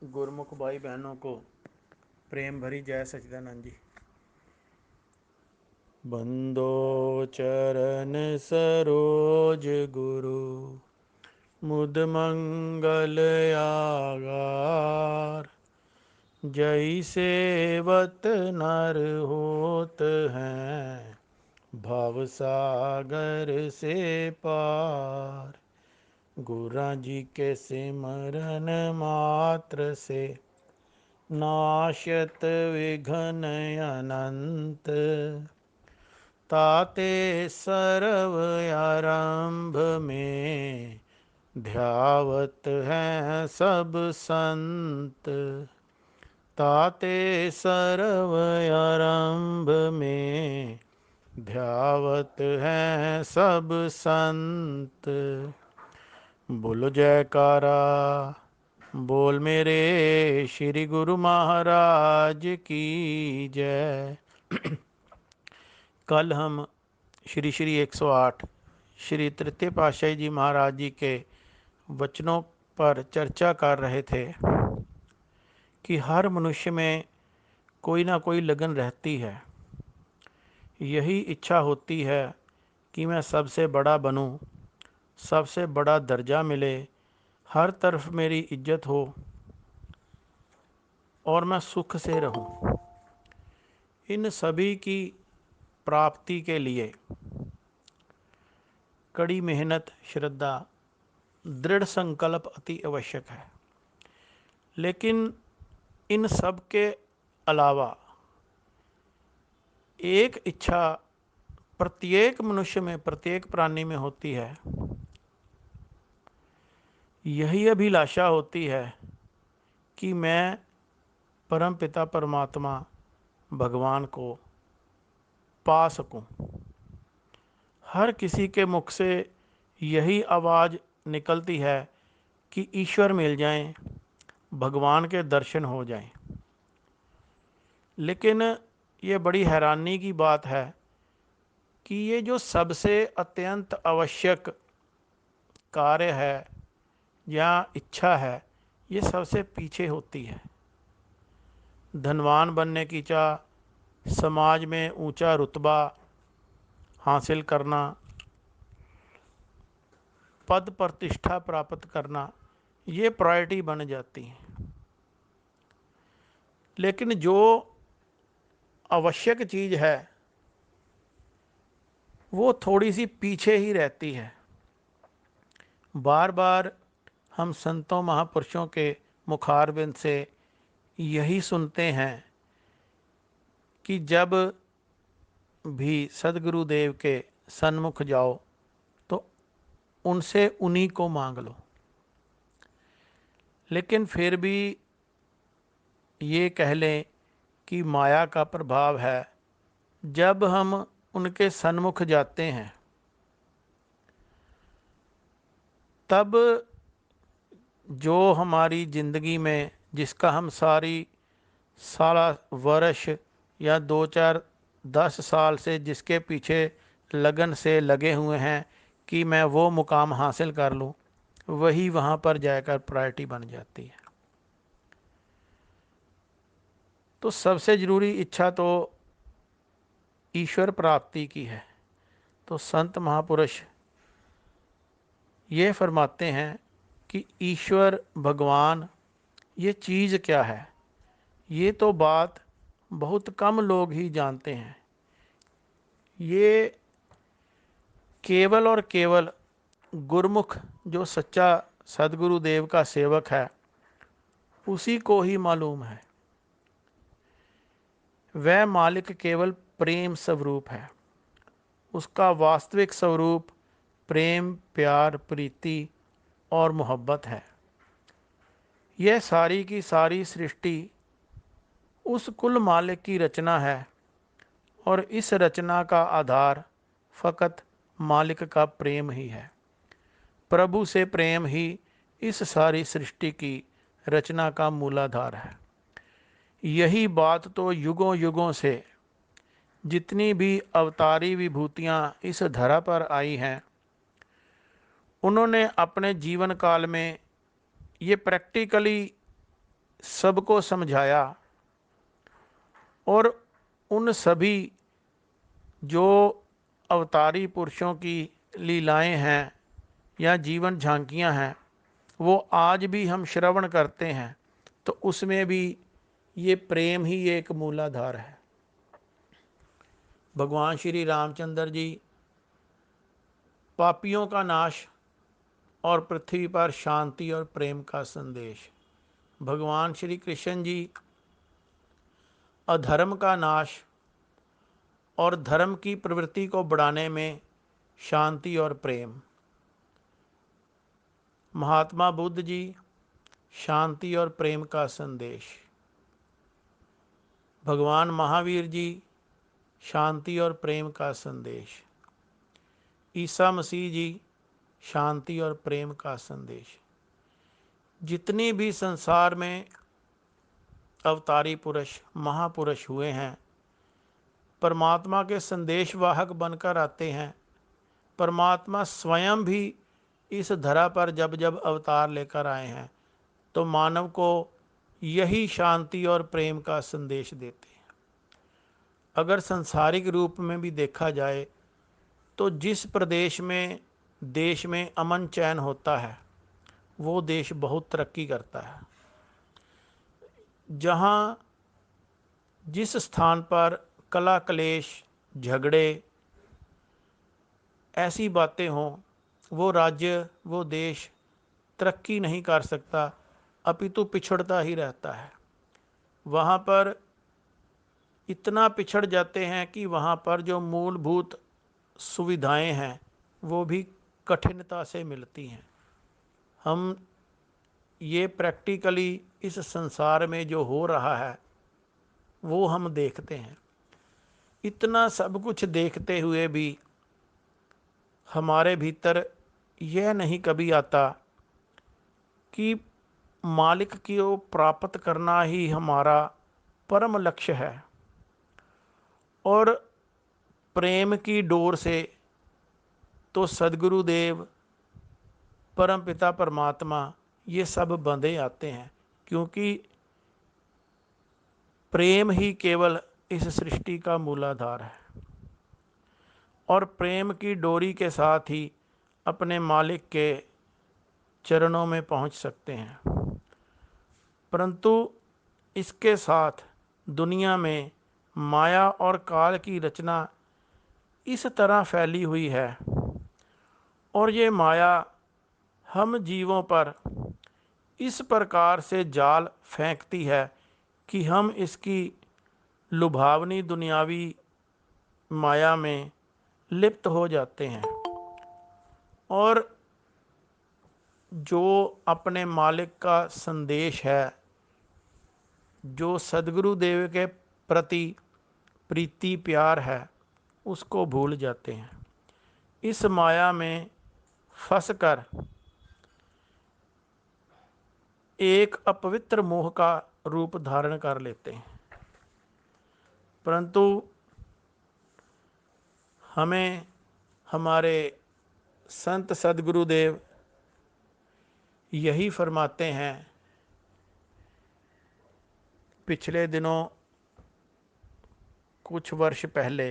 गुरमुख भाई बहनों को प्रेम भरी जय सच्चिदानंद जी। बंदो चरण सरोज गुरु मुद मंगल आगार। जय सेवत नर होत हैं भव सागर से पार। गुरु जी के सिमरन मात्र से नाशत विघ्न अनंत। ताते सर्व आरंभ में ध्यावत हैं सब संत। ताते सर्व आरंभ में ध्यावत हैं सब संत। बोलो जयकारा बोल मेरे श्री गुरु महाराज की जय। कल हम श्री श्री 108 श्री तृतीय पातशाही जी महाराज जी के वचनों पर चर्चा कर रहे थे कि हर मनुष्य में कोई ना कोई लगन रहती है। यही इच्छा होती है कि मैं सबसे बड़ा बनूं, सबसे बड़ा दर्जा मिले, हर तरफ मेरी इज्जत हो और मैं सुख से रहूं। इन सभी की प्राप्ति के लिए कड़ी मेहनत, श्रद्धा, दृढ़ संकल्प अति आवश्यक है। लेकिन इन सब के अलावा एक इच्छा प्रत्येक मनुष्य में, प्रत्येक प्राणी में होती है। यही अभिलाषा होती है कि मैं परम पिता परमात्मा भगवान को पा सकूं। हर किसी के मुख से यही आवाज़ निकलती है कि ईश्वर मिल जाएं, भगवान के दर्शन हो जाएं। लेकिन ये बड़ी हैरानी की बात है कि ये जो सबसे अत्यंत आवश्यक कार्य है या इच्छा है, ये सबसे पीछे होती है। धनवान बनने की चाह, समाज में ऊंचा रुतबा हासिल करना, पद प्रतिष्ठा प्राप्त करना, ये प्रायोरिटी बन जाती है। लेकिन जो आवश्यक चीज़ है वो थोड़ी सी पीछे ही रहती है। बार बार हम संतों महापुरुषों के मुखारबिंद से यही सुनते हैं कि जब भी सदगुरुदेव के सन्मुख जाओ तो उनसे उन्हीं को मांग लो। लेकिन फिर भी ये कह लें कि माया का प्रभाव है। जब हम उनके सन्मुख जाते हैं तब जो हमारी ज़िंदगी में, जिसका हम सारा वर्ष या 2 4 10 साल से जिसके पीछे लगन से लगे हुए हैं कि मैं वो मुकाम हासिल कर लूँ, वही वहाँ पर जाकर प्रायोरिटी बन जाती है। तो सबसे ज़रूरी इच्छा तो ईश्वर प्राप्ति की है। तो संत महापुरुष ये फरमाते हैं कि ईश्वर भगवान ये चीज़ क्या है। ये तो बात बहुत कम लोग ही जानते हैं। ये केवल और केवल गुरमुख जो सच्चा सदगुरुदेव का सेवक है उसी को ही मालूम है। वह मालिक केवल प्रेम स्वरूप है। उसका वास्तविक स्वरूप प्रेम, प्यार, प्रीति और मोहब्बत है। यह सारी की सारी सृष्टि उस कुल मालिक की रचना है और इस रचना का आधार फ़कत मालिक का प्रेम ही है। प्रभु से प्रेम ही इस सारी सृष्टि की रचना का मूलाधार है। यही बात तो युगों युगों से जितनी भी अवतारी विभूतियाँ इस धरा पर आई हैं, उन्होंने अपने जीवन काल में ये प्रैक्टिकली सबको समझाया और उन सभी जो अवतारी पुरुषों की लीलाएं हैं या जीवन झांकियां हैं वो आज भी हम श्रवण करते हैं, तो उसमें भी ये प्रेम ही एक मूलाधार है। भगवान श्री रामचंद्र जी पापियों का नाश और पृथ्वी पर शांति और प्रेम का संदेश। भगवान श्री कृष्ण जी अधर्म का नाश और धर्म की प्रवृत्ति को बढ़ाने में शांति और प्रेम। महात्मा बुद्ध जी शांति और प्रेम का संदेश। भगवान महावीर जी शांति और प्रेम का संदेश। ईसा मसीह जी शांति और प्रेम का संदेश। जितनी भी संसार में अवतारी पुरुष महापुरुष हुए हैं परमात्मा के संदेश वाहक बनकर आते हैं। परमात्मा स्वयं भी इस धरा पर जब जब अवतार लेकर आए हैं तो मानव को यही शांति और प्रेम का संदेश देते हैं। अगर सांसारिक रूप में भी देखा जाए तो जिस प्रदेश में देश में अमन चैन होता है वो देश बहुत तरक्की करता है। जहाँ जिस स्थान पर कला कलेश झगड़े ऐसी बातें हों वो राज्य वो देश तरक्की नहीं कर सकता, अपितु पिछड़ता ही रहता है। वहाँ पर इतना पिछड़ जाते हैं कि वहाँ पर जो मूलभूत सुविधाएं हैं वो भी कठिनता से मिलती हैं। हम ये प्रैक्टिकली इस संसार में जो हो रहा है वो हम देखते हैं। इतना सब कुछ देखते हुए भी हमारे भीतर यह नहीं कभी आता कि मालिक को प्राप्त करना ही हमारा परम लक्ष्य है और प्रेम की डोर से तो सदगुरुदेव परम पिता परमात्मा ये सब बंधे आते हैं, क्योंकि प्रेम ही केवल इस सृष्टि का मूलाधार है और प्रेम की डोरी के साथ ही अपने मालिक के चरणों में पहुंच सकते हैं। परंतु इसके साथ दुनिया में माया और काल की रचना इस तरह फैली हुई है और ये माया हम जीवों पर इस प्रकार से जाल फेंकती है कि हम इसकी लुभावनी दुनियावी माया में लिप्त हो जाते हैं और जो अपने मालिक का संदेश है, जो सदगुरुदेव के प्रति प्रीति प्यार है, उसको भूल जाते हैं। इस माया में फंसकर एक अपवित्र मोह का रूप धारण कर लेते हैं। परंतु हमें हमारे संत सदगुरुदेव यही फरमाते हैं। पिछले दिनों कुछ वर्ष पहले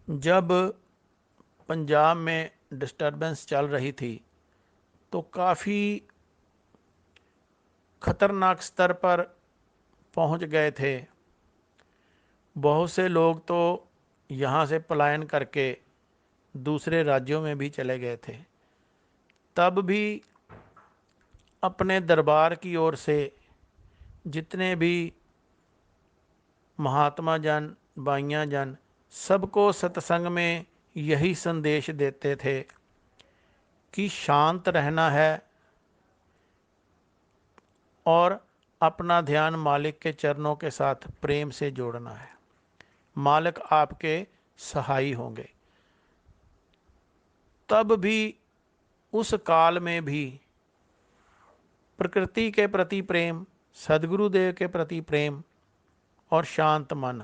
जब पंजाब में डिस्टर्बेंस चल रही थी तो काफ़ी खतरनाक स्तर पर पहुंच गए थे। बहुत से लोग तो यहाँ से पलायन करके दूसरे राज्यों में भी चले गए थे। तब भी अपने दरबार की ओर से जितने भी महात्मा जन बाइयाँ जन सबको सत्संग में यही संदेश देते थे कि शांत रहना है और अपना ध्यान मालिक के चरणों के साथ प्रेम से जोड़ना है। मालिक आपके सहाई होंगे। तब भी उस काल में भी प्रकृति के प्रति प्रेम, सदगुरुदेव के प्रति प्रेम और शांत मन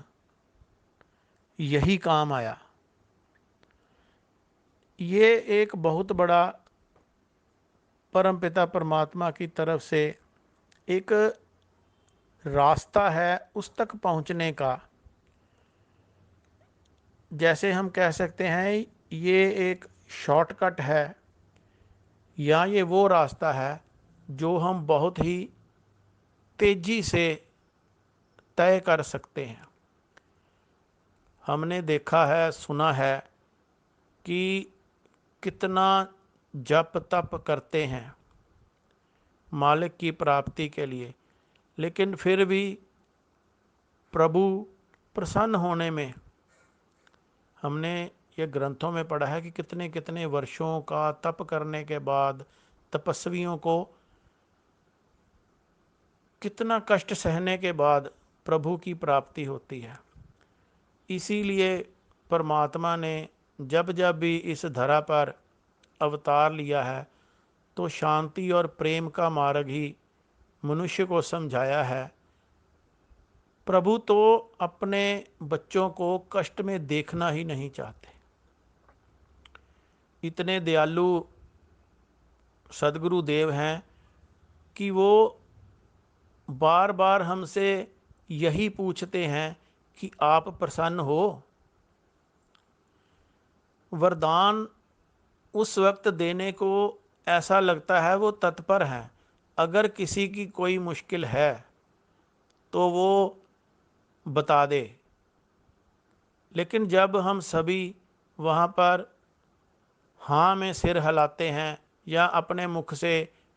यही काम आया। ये एक बहुत बड़ा परमपिता परमात्मा की तरफ से एक रास्ता है उस तक पहुंचने का। जैसे हम कह सकते हैं ये एक शॉर्टकट है, या ये वो रास्ता है जो हम बहुत ही तेजी से तय कर सकते हैं। हमने देखा है, सुना है कि कितना जप तप करते हैं मालिक की प्राप्ति के लिए, लेकिन फिर भी प्रभु प्रसन्न होने में, हमने ये ग्रंथों में पढ़ा है कि कितने कितने वर्षों का तप करने के बाद तपस्वियों को कितना कष्ट सहने के बाद प्रभु की प्राप्ति होती है। इसीलिए परमात्मा ने जब जब भी इस धरा पर अवतार लिया है तो शांति और प्रेम का मार्ग ही मनुष्य को समझाया है। प्रभु तो अपने बच्चों को कष्ट में देखना ही नहीं चाहते। इतने दयालु सदगुरु देव हैं कि वो बार बार हमसे यही पूछते हैं कि आप प्रसन्न हो। वरदान उस वक्त देने को ऐसा लगता है वो तत्पर हैं। अगर किसी की कोई मुश्किल है तो वो बता दे, लेकिन जब हम सभी वहाँ पर हाँ में सिर हिलाते हैं या अपने मुख से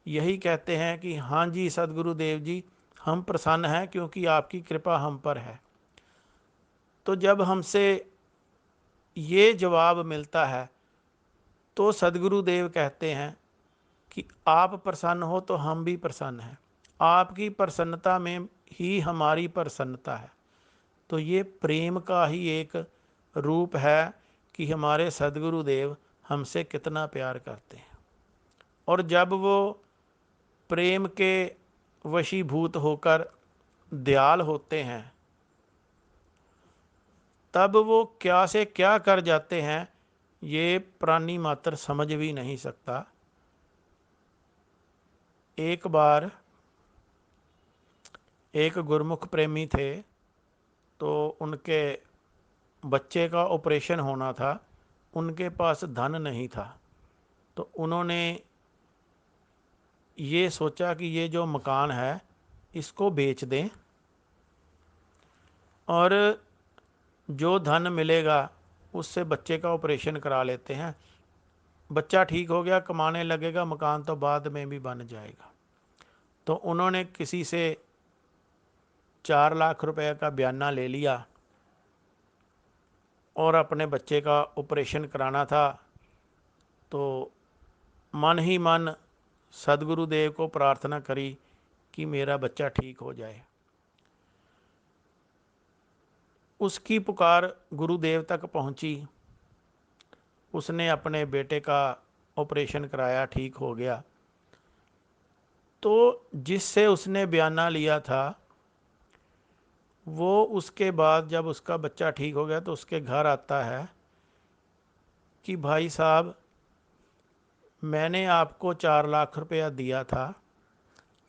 यही कहते हैं कि हाँ जी सदगुरुदेव जी हम प्रसन्न हैं क्योंकि आपकी कृपा हम पर है, तो जब हमसे ये जवाब मिलता है तो सदगुरुदेव कहते हैं कि आप प्रसन्न हो तो हम भी प्रसन्न हैं, आपकी प्रसन्नता में ही हमारी प्रसन्नता है। तो ये प्रेम का ही एक रूप है कि हमारे सदगुरुदेव हमसे कितना प्यार करते हैं। और जब वो प्रेम के वशीभूत होकर दयाल होते हैं तब वो क्या से क्या कर जाते हैं ये प्राणी मात्र समझ भी नहीं सकता। एक बार एक गुरमुख प्रेमी थे, तो उनके बच्चे का ऑपरेशन होना था, उनके पास धन नहीं था, तो उन्होंने ये सोचा कि ये जो मकान है इसको बेच दें और जो धन मिलेगा उससे बच्चे का ऑपरेशन करा लेते हैं। बच्चा ठीक हो गया, कमाने लगेगा, मकान तो बाद में भी बन जाएगा। तो उन्होंने किसी से 4 लाख रुपए का बयाना ले लिया और अपने बच्चे का ऑपरेशन कराना था। तो मन ही मन सदगुरुदेव को प्रार्थना करी कि मेरा बच्चा ठीक हो जाए। उसकी पुकार गुरुदेव तक पहुंची, उसने अपने बेटे का ऑपरेशन कराया, ठीक हो गया। तो जिससे उसने बयाना लिया था वो उसके बाद जब उसका बच्चा ठीक हो गया तो उसके घर आता है कि भाई साहब मैंने आपको 4 लाख रुपया दिया था,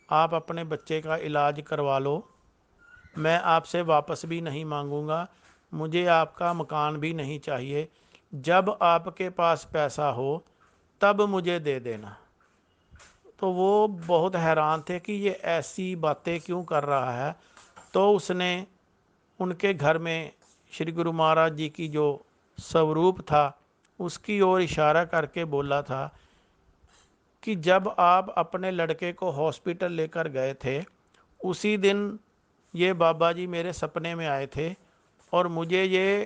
आप अपने बच्चे का इलाज करवा लो, मैं आपसे वापस भी नहीं मांगूंगा, मुझे आपका मकान भी नहीं चाहिए, जब आपके पास पैसा हो तब मुझे दे देना। तो वो बहुत हैरान थे कि ये ऐसी बातें क्यों कर रहा है। तो उसने उनके घर में श्री गुरु महाराज जी की जो स्वरूप था उसकी ओर इशारा करके बोला था कि जब आप अपने लड़के को हॉस्पिटल लेकर गए थे उसी दिन ये बाबा जी मेरे सपने में आए थे और मुझे ये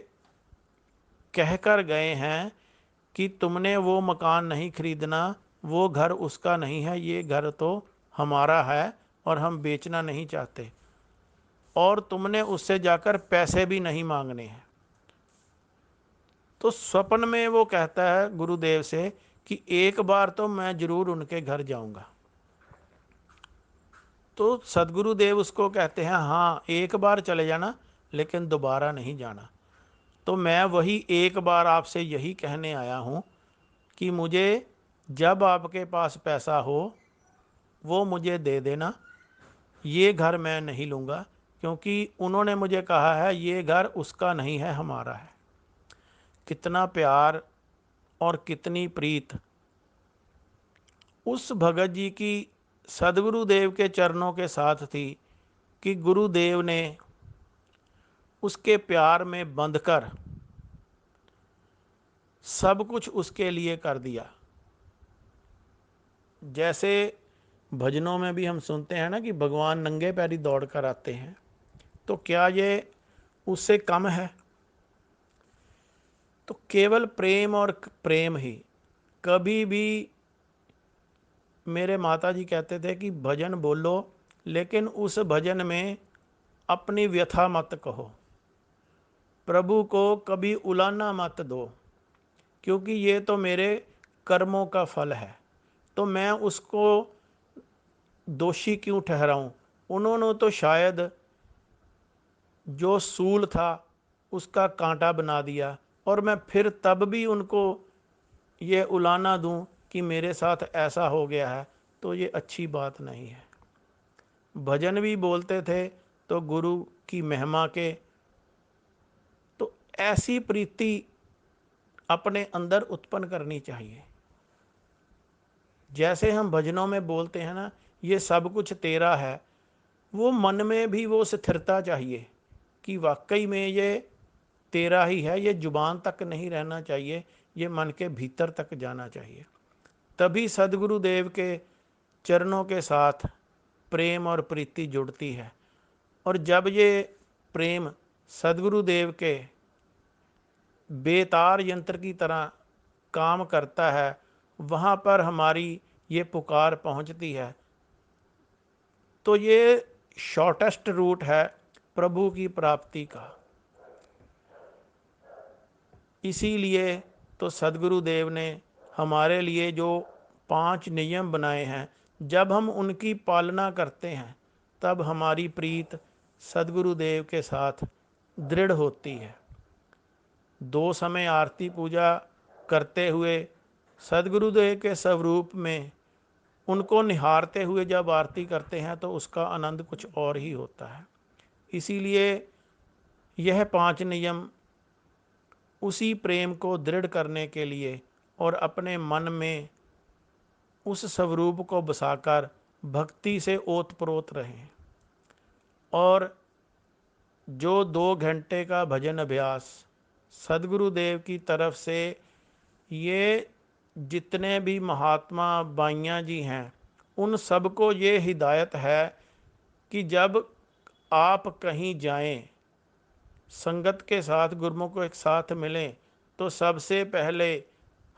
कहकर गए हैं कि तुमने वो मकान नहीं खरीदना, वो घर उसका नहीं है, ये घर तो हमारा है और हम बेचना नहीं चाहते, और तुमने उससे जाकर पैसे भी नहीं मांगने हैं। तो स्वप्न में वो कहता है गुरुदेव से कि एक बार तो मैं जरूर उनके घर जाऊंगा। तो सदगुरुदेव उसको कहते हैं हाँ एक बार चले जाना लेकिन दोबारा नहीं जाना। तो मैं वही एक बार आपसे यही कहने आया हूँ कि मुझे जब आपके पास पैसा हो वो मुझे दे देना, ये घर मैं नहीं लूँगा, क्योंकि उन्होंने मुझे कहा है ये घर उसका नहीं है, हमारा है। कितना प्यार और कितनी प्रीत उस भगत जी की सदगुरुदेव के चरणों के साथ थी कि गुरुदेव ने उसके प्यार में बंधकर सब कुछ उसके लिए कर दिया। जैसे भजनों में भी हम सुनते हैं ना कि भगवान नंगे पैरी दौड़ कर आते हैं, तो क्या ये उससे कम है? तो केवल प्रेम और प्रेम ही। कभी भी मेरे माता जी कहते थे कि भजन बोलो, लेकिन उस भजन में अपनी व्यथा मत कहो, प्रभु को कभी उलाना मत दो, क्योंकि ये तो मेरे कर्मों का फल है, तो मैं उसको दोषी क्यों ठहराऊं। उन्होंने तो शायद जो सूल था उसका कांटा बना दिया, और मैं फिर तब भी उनको ये उलाना दूं कि मेरे साथ ऐसा हो गया है, तो ये अच्छी बात नहीं है। भजन भी बोलते थे तो गुरु की महिमा के, तो ऐसी प्रीति अपने अंदर उत्पन्न करनी चाहिए। जैसे हम भजनों में बोलते हैं ना, ये सब कुछ तेरा है, वो मन में भी वो स्थिरता चाहिए कि वाकई में ये तेरा ही है। ये जुबान तक नहीं रहना चाहिए, ये मन के भीतर तक जाना चाहिए। तभी सदगुरुदेव के चरणों के साथ प्रेम और प्रीति जुड़ती है। और जब ये प्रेम सदगुरुदेव के बेतार यंत्र की तरह काम करता है, वहाँ पर हमारी ये पुकार पहुँचती है। तो ये शॉर्टेस्ट रूट है प्रभु की प्राप्ति का। इसीलिए तो सदगुरुदेव ने हमारे लिए जो 5 नियम बनाए हैं, जब हम उनकी पालना करते हैं तब हमारी प्रीत सदगुरुदेव के साथ दृढ़ होती है। 2 समय आरती पूजा करते हुए सदगुरुदेव के स्वरूप में उनको निहारते हुए जब आरती करते हैं तो उसका आनंद कुछ और ही होता है। इसीलिए यह 5 नियम उसी प्रेम को दृढ़ करने के लिए और अपने मन में उस स्वरूप को बसाकर भक्ति से ओतप्रोत रहें। और जो 2 घंटे का भजन अभ्यास सदगुरुदेव की तरफ से ये जितने भी महात्मा बाइयाँ जी हैं, उन सबको ये हिदायत है कि जब आप कहीं जाएं, संगत के साथ गुरुमुख एक साथ मिलें, तो सबसे पहले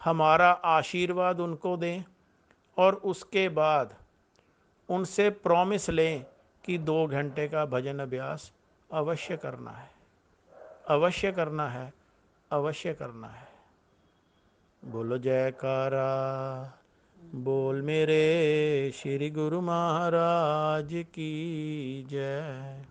हमारा आशीर्वाद उनको दें और उसके बाद उनसे प्रॉमिस लें कि 2 घंटे का भजन अभ्यास अवश्य करना है, अवश्य करना है, अवश्य करना है। बोलो जयकारा, बोल मेरे श्री गुरु महाराज की जय।